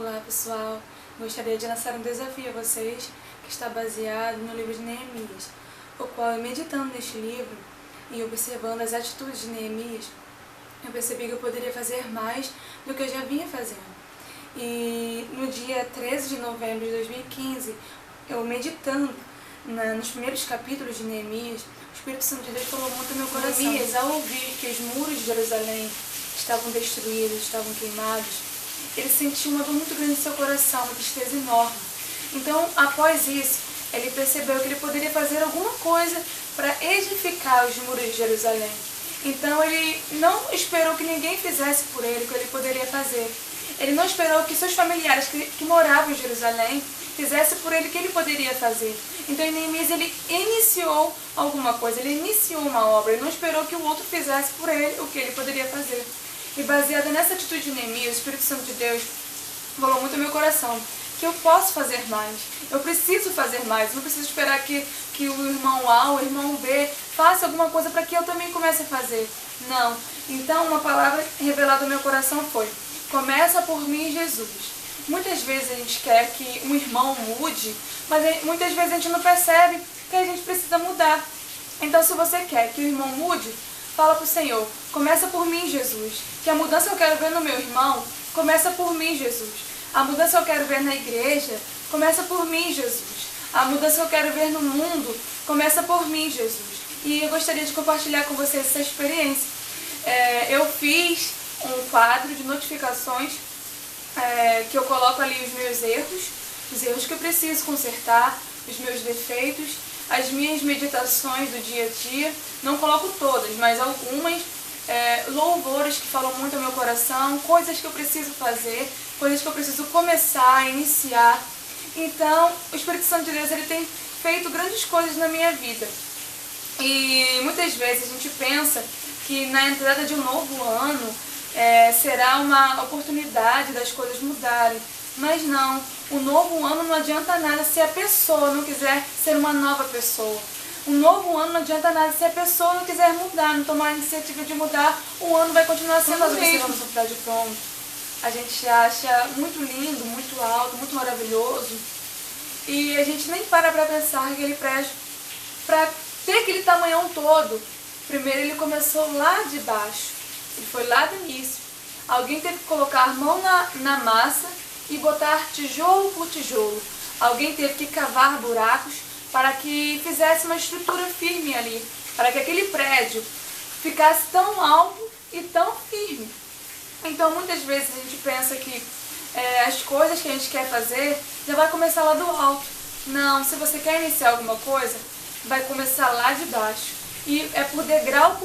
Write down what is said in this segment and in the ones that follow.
Olá pessoal, gostaria de lançar um desafio a vocês que está baseado no livro de Neemias, o qual, meditando neste livro e observando as atitudes de Neemias, eu percebi que eu poderia fazer mais do que eu já vinha fazendo. E no dia 13 de novembro de 2015, eu meditando nos primeiros capítulos de Neemias, o Espírito Santo de Deus falou muito no meu coração. Neemias, ao ouvir que os muros de Jerusalém estavam destruídos, estavam queimados, ele sentiu uma dor muito grande em seu coração, uma tristeza enorme. Então, após isso, ele percebeu que ele poderia fazer alguma coisa para edificar os muros de Jerusalém. Então, ele não esperou que ninguém fizesse por ele o que ele poderia fazer. Ele não esperou que seus familiares que moravam em Jerusalém fizessem por ele o que ele poderia fazer. Então, Neemias, ele iniciou alguma coisa, ele iniciou uma obra, ele não esperou que o outro fizesse por ele o que ele poderia fazer. E baseada nessa atitude de Neemias, o Espírito Santo de Deus falou muito ao meu coração que eu posso fazer mais, eu preciso fazer mais, não preciso esperar que o irmão A ou o irmão B faça alguma coisa para que eu também comece a fazer. Não. Então, uma palavra revelada ao meu coração foi: começa por mim, Jesus. Muitas vezes a gente quer que um irmão mude, mas muitas vezes a gente não percebe que a gente precisa mudar. Então, se você quer que o irmão mude, fala para o Senhor: começa por mim, Jesus. Que a mudança que eu quero ver no meu irmão, começa por mim, Jesus. A mudança que eu quero ver na igreja, começa por mim, Jesus. A mudança que eu quero ver no mundo, começa por mim, Jesus. E eu gostaria de compartilhar com vocês essa experiência. Eu fiz um quadro de notificações que eu coloco ali os meus erros, os erros que eu preciso consertar, os meus defeitos, as minhas meditações do dia a dia. Não coloco todas, mas algumas, louvores que falam muito ao meu coração, coisas que eu preciso fazer, coisas que eu preciso começar, iniciar. Então, o Espírito Santo de Deus, ele tem feito grandes coisas na minha vida. E muitas vezes a gente pensa que na entrada de um novo ano será uma oportunidade das coisas mudarem. Mas não, o novo ano não adianta nada se a pessoa não quiser ser uma nova pessoa. O novo ano não adianta nada se a pessoa não quiser mudar, não tomar a iniciativa de mudar, o ano vai continuar sendo o mesmo. Nós observamos o pronto. A gente acha muito lindo, muito alto, muito maravilhoso. E a gente nem para pensar que aquele prédio, para ter aquele tamanhão todo, primeiro ele começou lá de baixo. Ele foi lá do início. Alguém teve que colocar a mão na massa e botar tijolo por tijolo. Alguém teve que cavar buracos para que fizesse uma estrutura firme ali, para que aquele prédio ficasse tão alto e tão firme. Então, muitas vezes a gente pensa que as coisas que a gente quer fazer já vai começar lá do alto. Não, se você quer iniciar alguma coisa, vai começar lá de baixo. E é por degrau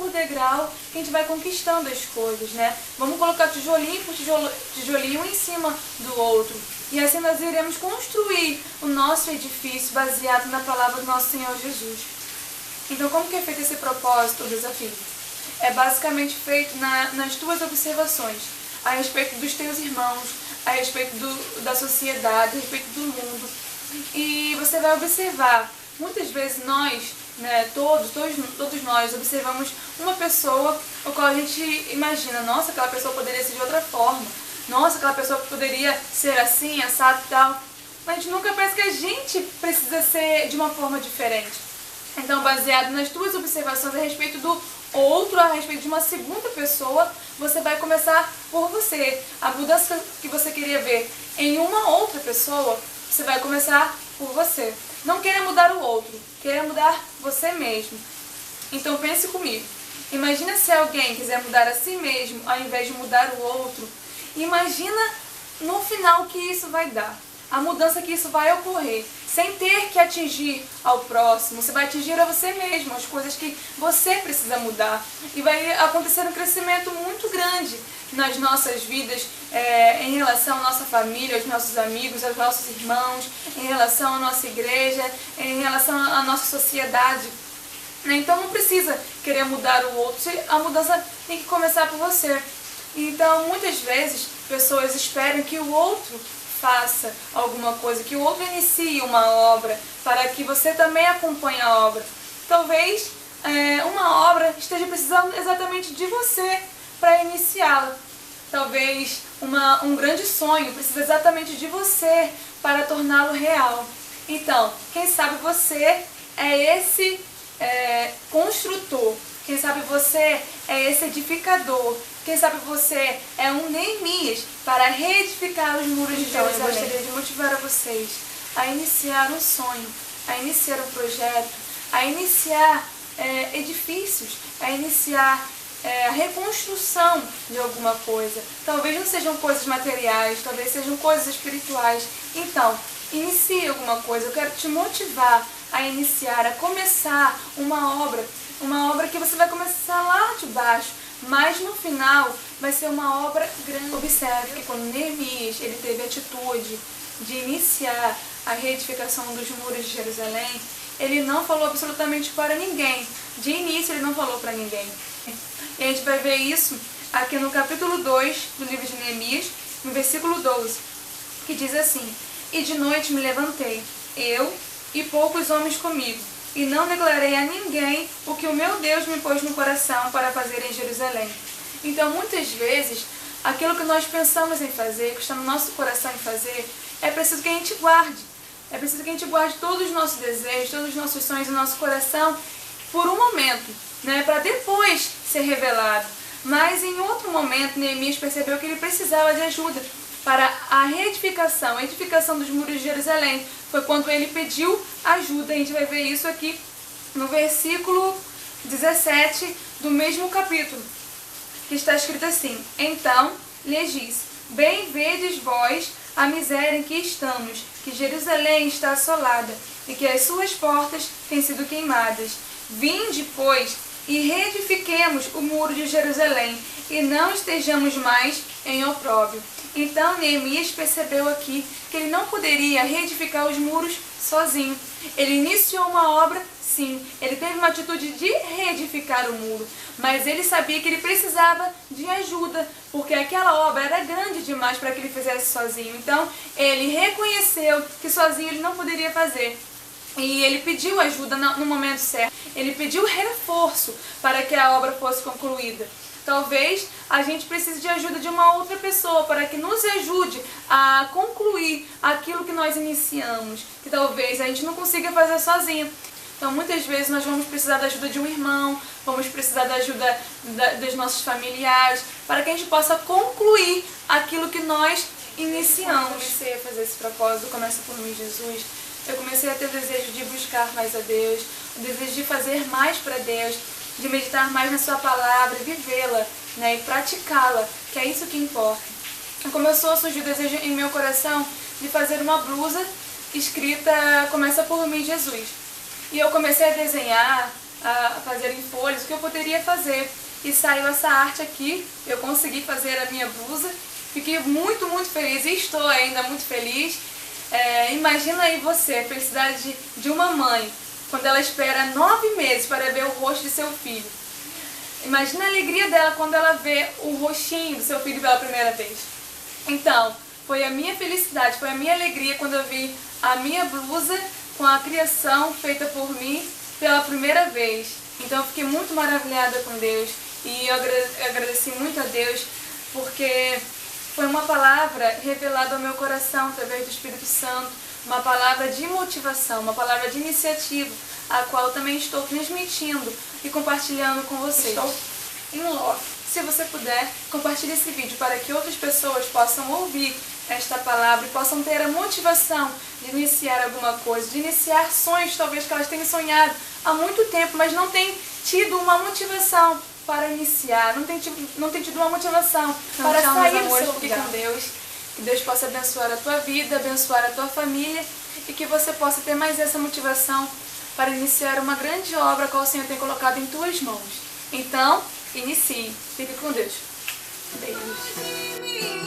que a gente vai conquistando as coisas, né? Vamos colocar tijolinho por tijolinho um em cima do outro. E assim nós iremos construir o nosso edifício baseado na palavra do nosso Senhor Jesus. Então, como que é feito esse propósito, o desafio? É basicamente feito nas tuas observações a respeito dos teus irmãos, a respeito da sociedade, a respeito do mundo. E você vai observar, muitas vezes nós, todos nós observamos uma pessoa o qual a gente imagina: nossa, aquela pessoa poderia ser de outra forma, nossa, aquela pessoa poderia ser assim, assado e tal. Mas a gente nunca pensa que a gente precisa ser de uma forma diferente. Então, baseado nas tuas observações a respeito do outro, a respeito de uma segunda pessoa, você vai começar por você. A mudança que você queria ver em uma outra pessoa, você vai começar por você. Não queira mudar o outro, queira mudar você mesmo. Então pense comigo. Imagina se alguém quiser mudar a si mesmo ao invés de mudar o outro. Imagina no final o que isso vai dar. A mudança que isso vai ocorrer, sem ter que atingir ao próximo. Você vai atingir a você mesmo, as coisas que você precisa mudar. E vai acontecer um crescimento muito grande nas nossas vidas, em relação à nossa família, aos nossos amigos, aos nossos irmãos, em relação à nossa igreja, em relação à nossa sociedade. Então não precisa querer mudar o outro, a mudança tem que começar por você. Então, muitas vezes, pessoas esperam que o outro faça alguma coisa, que o outro inicie uma obra, para que você também acompanhe a obra. Talvez uma obra esteja precisando exatamente de você para iniciá-la. talvez um grande sonho, precisa exatamente de você para torná-lo real. Então, quem sabe você é esse construtor, quem sabe você é esse edificador, quem sabe você é um Neemias para reedificar os muros de Jerusalém. Eu gostaria de motivar a vocês a iniciar um sonho, a iniciar um projeto, a iniciar edifícios, a iniciar a reconstrução de alguma coisa. Talvez não sejam coisas materiais, talvez sejam coisas espirituais. Então, inicie alguma coisa. Eu quero te motivar a iniciar, a começar uma obra que você vai começar lá de baixo, mas no final vai ser uma obra grande. Observe que quando Neemias ele teve a atitude de iniciar a reedificação dos muros de Jerusalém, ele não falou absolutamente para ninguém. De início ele não falou para ninguém. E a gente vai ver isso aqui no capítulo 2 do livro de Neemias, no versículo 12, que diz assim: E de noite me levantei, eu e poucos homens comigo, e não declarei a ninguém o que o meu Deus me pôs no coração para fazer em Jerusalém. Então, muitas vezes, aquilo que nós pensamos em fazer, que está no nosso coração em fazer, é preciso que a gente guarde. É preciso que a gente guarde todos os nossos desejos, todos os nossos sonhos no nosso coração por um momento, né, para depois ser revelado. Mas em outro momento, Neemias percebeu que ele precisava de ajuda para a reedificação, a edificação dos muros de Jerusalém. Foi quando ele pediu ajuda. A gente vai ver isso aqui no versículo 17 do mesmo capítulo, que está escrito assim: Então lhes disse: Bem vedes vós a miséria em que estamos, que Jerusalém está assolada, e que as suas portas têm sido queimadas. Vinde, pois, e reedifiquemos o muro de Jerusalém, e não estejamos mais em opróbrio. Então Neemias percebeu aqui que ele não poderia reedificar os muros sozinho. Ele iniciou uma obra, sim, ele teve uma atitude de reedificar o muro, mas ele sabia que ele precisava de ajuda, porque aquela obra era grande demais para que ele fizesse sozinho. Então ele reconheceu que sozinho ele não poderia fazer. E ele pediu ajuda no momento certo. Ele pediu reforço para que a obra fosse concluída. Talvez a gente precise de ajuda de uma outra pessoa para que nos ajude a concluir aquilo que nós iniciamos, que talvez a gente não consiga fazer sozinho. Então, muitas vezes nós vamos precisar da ajuda de um irmão, vamos precisar da ajuda dos nossos familiares, para que a gente possa concluir aquilo que nós iniciamos. Eu comecei a fazer esse propósito, começa por mim, Jesus. Eu comecei a ter o desejo de buscar mais a Deus, o desejo de fazer mais para Deus, de meditar mais na sua palavra, vivê-la, né, e praticá-la, que é isso que importa. Começou a surgir o desejo em meu coração de fazer uma blusa escrita Começa por mim, Jesus. E eu comecei a desenhar, a fazer em folhas o que eu poderia fazer. E saiu essa arte aqui, eu consegui fazer a minha blusa, fiquei muito, muito feliz e estou ainda muito feliz. Imagina aí você, a felicidade de uma mãe, quando ela espera 9 meses para ver o rosto de seu filho. Imagina a alegria dela quando ela vê o rostinho do seu filho pela primeira vez. Então, foi a minha felicidade, foi a minha alegria quando eu vi a minha blusa com a criação feita por mim pela primeira vez. Então eu fiquei muito maravilhada com Deus e eu agradeci muito a Deus porque foi uma palavra revelada ao meu coração através do Espírito Santo, uma palavra de motivação, uma palavra de iniciativa, a qual eu também estou transmitindo e compartilhando com vocês. Estou em loco. Se você puder, compartilhe esse vídeo para que outras pessoas possam ouvir esta palavra e possam ter a motivação de iniciar alguma coisa, de iniciar sonhos talvez que elas tenham sonhado há muito tempo, mas não têm tido uma motivação para iniciar, não tem tido uma motivação para sair do seu lugar com Deus. Que Deus possa abençoar a tua vida, abençoar a tua família e que você possa ter mais essa motivação para iniciar uma grande obra que o Senhor tem colocado em tuas mãos. Então, inicie. Fique com Deus. Beijos.